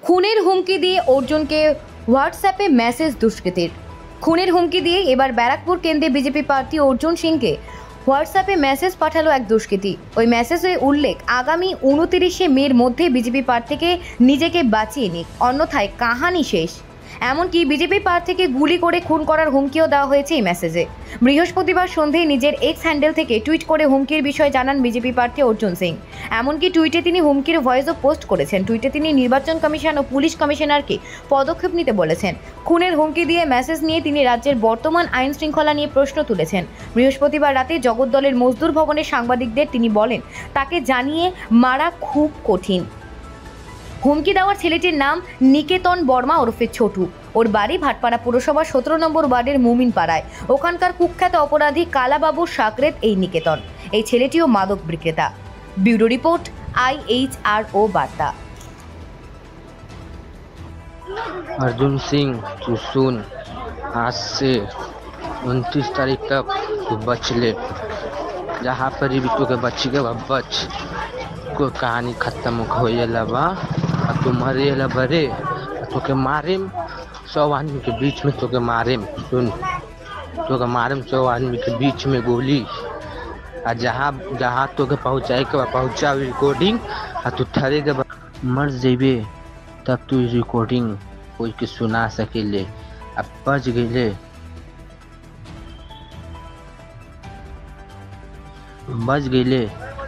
খুনের হুমকি দিয়ে অর্জুনকে হোয়াটসঅ্যাপে মেসেজ দুষ্কৃতীর। খুনের হুমকি দিয়ে এবার ব্যারাকপুর কেন্দ্রে বিজেপি প্রার্থী অর্জুন সিংকে হোয়াটসঅ্যাপে মেসেজ পাঠালো এক দুষ্কৃতী। ওই মেসেজে উল্লেখ, আগামী 29শে মের মধ্যে বিজেপি প্রার্থীকে নিজেকে বাঁচিয়ে নিক, অন্যথায় কাহানি শেষ। এমনকি বিজেপি প্রার্থীকে গুলি করে খুন করার হুমকিও দেওয়া হয়েছে এই মেসেজে। বৃহস্পতিবার সন্ধ্যায় নিজের এক্স হ্যান্ডেল থেকে টুইট করে হুমকির বিষয়ে জানান বিজেপি প্রার্থী অর্জুন সিং। এমনকি টুইটে তিনি হুমকির ভয়েসও পোস্ট করেছেন। টুইটে তিনি নির্বাচন কমিশন ও পুলিশ কমিশনারকে পদক্ষেপ নিতে বলেছেন। খুনের হুমকি দিয়ে মেসেজ নিয়ে তিনি রাজ্যের বর্তমান আইন শৃঙ্খলা নিয়ে প্রশ্ন তুলেছেন। বৃহস্পতিবার রাতে জগদ্দলের মজদুর ভবনের সাংবাদিকদের তিনি বলেন, তাকে জানিয়ে মারা খুব কঠিন। হুমকি দেওয়ার ছেলেটির নাম নিকেতন বর্মা ওরফে ছোটু। ওর বাড়ি ভাটপাড়া পুরসভার 17 নম্বর ওয়ার্ডের মুমিন পাড়ায়। ওখানকার কুখ্যাত অপরাধী কালাবাবু সাকরেত এই নিকেতন। এই ছেলেটিও মাদক বিক্রেতা। ব্যুরো রিপোর্ট, IHRO বার্তা। अर्जुन सिंह तू सुन, आज से 29 तारीख तक तू बच ले। जहाँ पर भी तू के बच के बच, कोई कहानी खत्म हो बा। तू मरे बरे तो के मारेम 100 आदमी के बीच में, तो के मारेम। सुन, तो के मारेम 100 आदमी के बीच में गोली। और जहाँ जहाँ तो के पहुँचाए के पहुँचा रिकॉर्डिंग, और तू ठहरे के मर जेबे तब तू रिकॉर्डिंग कोई के सुना सकेले। अब बच गए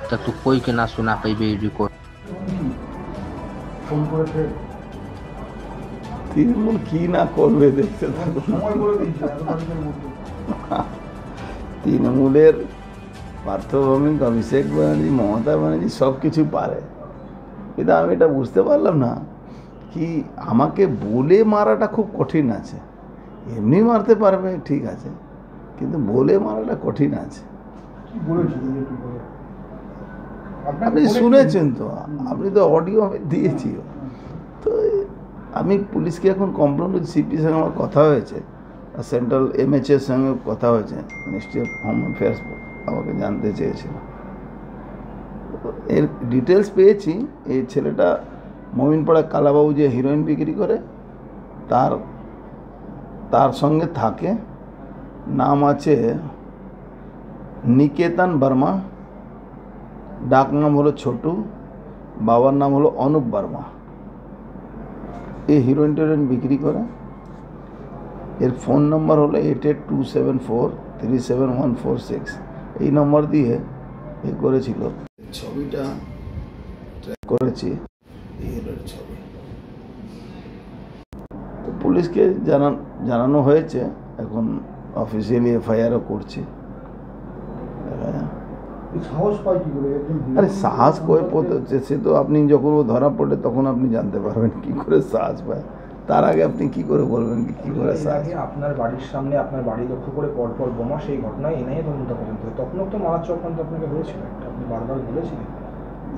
तब तू कोई के ना सुना पाइबे रिकॉर्ड। তৃণমূল কি না করবে দেখতে থাকুন। তৃণমূলের পার্থভৌমিক, অভিষেক ব্যানার্জি, মমতা ব্যানার্জি সব কিছু পারে, কিন্তু আমি এটা বুঝতে পারলাম না কি আমাকে বলে মারাটা খুব কঠিন আছে। এমনি মারতে পারবে ঠিক আছে, কিন্তু বলে মারাটা কঠিন আছে। আপনি শুনেছেন তো, আপনি তো অডিও আমি দিয়েছি। তো আমি পুলিশকে এখন কমপ্লেন করছি। সিপির সঙ্গে আমার কথা হয়েছে, আর সেন্ট্রাল MHর সঙ্গে কথা হয়েছে, মিনিস্ট্রি অফ হোম অ্যাফেয়ার্স আমাকে জানতে চেয়েছিল। এর ডিটেলস পেয়েছি। এই ছেলেটা মমিনপাড়া কালাবাবু যে হিরোইন বিক্রি করে তার সঙ্গে থাকে। নাম আছে নিকেতন বর্মা, ডাক নাম হলো ছোটু, বাবার নাম হলো অনুপ বর্মা। এই হিরোইন টেরোইন বিক্রি করে। এর ফোন নম্বর হলো 8827437146। এই নম্বর দিয়ে এ করেছিল। ছবিটা ট্র্যাক করেছি, এর ছবি। তো পুলিশকে জানানো হয়েছে, এখন অফিসিয়ালি FIRও করছি। আরে সাহস কই পড়ছে, সে তো আপনি যখন ও ধরা পড়ে তখন আপনি জানতে পারবেন কি করে সাহস পায়। তার আগে আপনি কি করে বলবেন কি করে সাহস? আপনার বাড়ির সামনে আপনার বাড়ি লক্ষ্য করে পরপর বোমা, সেই ঘটনায় এনআইএ তদন্ত পর্যন্ত তখনও তো মারার চক্রান্ত আপনাকে হয়েছিল, আপনি বারবার বলেছিলেন।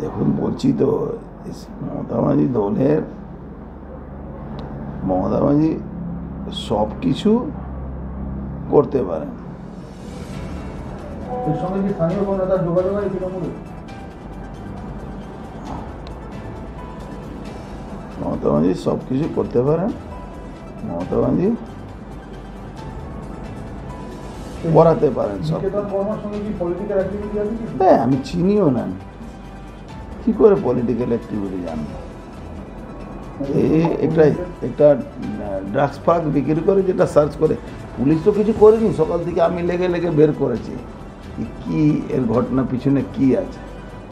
দেখুন বলছি তো, মমতা ব্যানার্জি দলের মমতা ব্যানার্জি সব কিছু করতে পারেন। এর সঙ্গে কি স্থানীয় কোনো নেতার যোগাযোগ হয় তৃণমূলে? মমতা ব্যানার্জি সব কিছু করতে পারেন। মমতা ব্যানার্জি করাতে পারেন সব। হ্যাঁ, আমি চিনিও না, কি করে পলিটিক্যাল অ্যাক্টিভিটি জানবো? একটা ড্রাগস ফাগ বিক্রি করে, যেটা সার্চ করে। পুলিশ তো কিছু করেনি, সকাল থেকে আমি লেগে বের করেছি কি এর ঘটনা পিছনে কি আছে।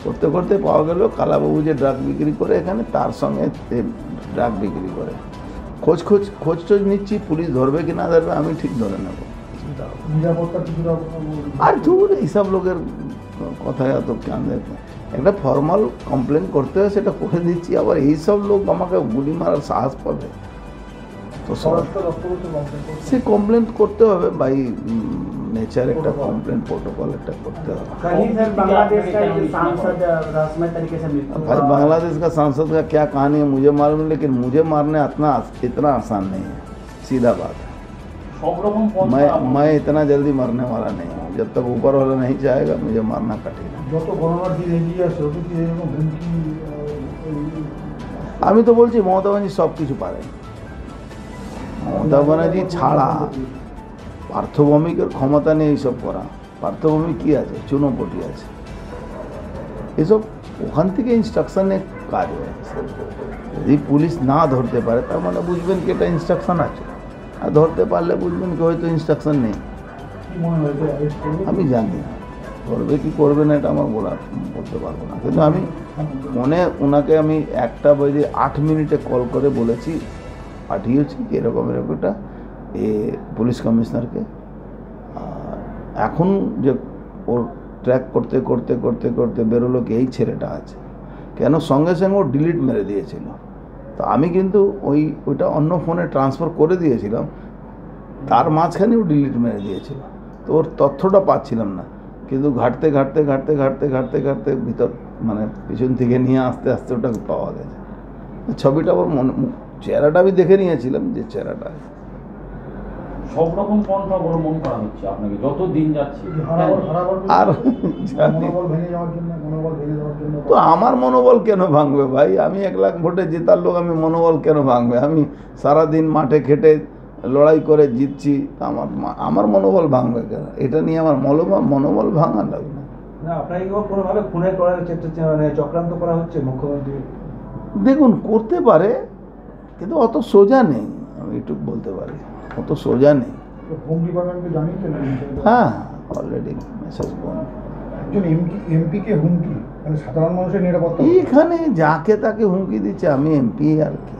করতে করতে পাওয়া গেল কালাবাবু যে ড্রাগ বিক্রি করে এখানে, তার সঙ্গে ড্রাগ বিক্রি করে। খোঁজ নিচ্ছি, পুলিশ ধরবে কি না ধরবে আমি ঠিক ধরে নেব। আর ধর এইসব লোকের কথায় এত কেন দেখবে। একটা ফর্মাল কমপ্লেন করতে হয়, সেটা করে দিচ্ছি। আবার এইসব লোক আমাকে গুলি মারার সাহস পাবে তো সে কমপ্লেন করতে হবে। বাই नेचर एक कंप्लेंट प्रोटोकॉल एक करते हैं। भाई बांग्लादेश का सांसद का क्या कहानी है मुझे मालूम, लेकिन मुझे मारने इतना आसान नहीं है। सीधा बात है, मैं इतना जल्दी मरने वाला नहीं हूँ। जब तक ऊपर वाला नहीं चाहेगा मुझे मारना कठिन है। আমি তো বলছি মমতা ব্যানার্জি সব কিছু পারেন। মমতা ব্যানার্জি ছাড়া পার্থভৌমিকের ক্ষমতা নেই এইসব করা। পার্থভৌমিক কী আছে? চুনোপটি আছে। এসব ওখান থেকে ইনস্ট্রাকশানে কাজ হচ্ছে। যদি পুলিশ না ধরতে পারে তার মানে বুঝবেন কি এটা ইনস্ট্রাকশান আছে, আর ধরতে পারলে বুঝবেন কি হয়তো ইনস্ট্রাকশান নেই। আমি জানি না করবে কি করবে না, এটা আমার বলতে পারবো না। কিন্তু আমি ওনাকে আমি 1:08 কল করে বলেছি, পাঠিয়েছি কি এরকম একটা পুলিশ কমিশনারকে। আর এখন যে ওর ট্র্যাক করতে করতে করতে করতে বেরোলো কি এই ছেলেটা আছে, কেন সঙ্গে সঙ্গে ও ডিলিট মেরে দিয়েছিল। তো আমি কিন্তু ওইটা অন্য ফোনে ট্রান্সফার করে দিয়েছিলাম, তার মাঝখানে ও ডিলিট মেরে দিয়েছিল। তো ওর তথ্যটা পাচ্ছিলাম না, কিন্তু ঘাটতে ঘাটতে ঘাটতে ঘাটতে ঘাটতে ঘাটতে ভিতর মানে পিছন থেকে নিয়ে আস্তে আস্তে ওটা পাওয়া গেছে। ছবিটা ওর চেহারাটা আমি দেখে নিয়েছিলাম যে চেহারাটা সব রকম পন্থা অবলম্বন করা হচ্ছে আপনাকে যত দিন যাচ্ছে। আর তো আমার মনোবল কেন ভাঙবে ভাই? আমি 1 লাখ ভোটে জেতার লোক, আমি মনোবল কেন ভাঙবে? আমি সারাদিন মাঠে খেটে লড়াই করে জিতছি, আমার মনোবল ভাঙবে কেন? এটা নিয়ে আমার মনোবল ভাঙা লাগবে না। আপনাকে কোনোভাবে খুনের করার চক্রান্ত করা হচ্ছে মুখ্যমন্ত্রী? দেখুন করতে পারে, কিন্তু অত সোজা নেই, আমি একটু বলতে পারি অত সোজা নেই। হোম ডিপার্টমেন্টকে জানিয়েছেন? হ্যাঁ, অলরেডি মেসেজ করুন। একজন এমপিকে হুমকি, মানে সাধারণ মানুষের নিরাপত্তা এখানে যাকে তাকে হুমকি দিচ্ছে, আমি এমপি আর কি।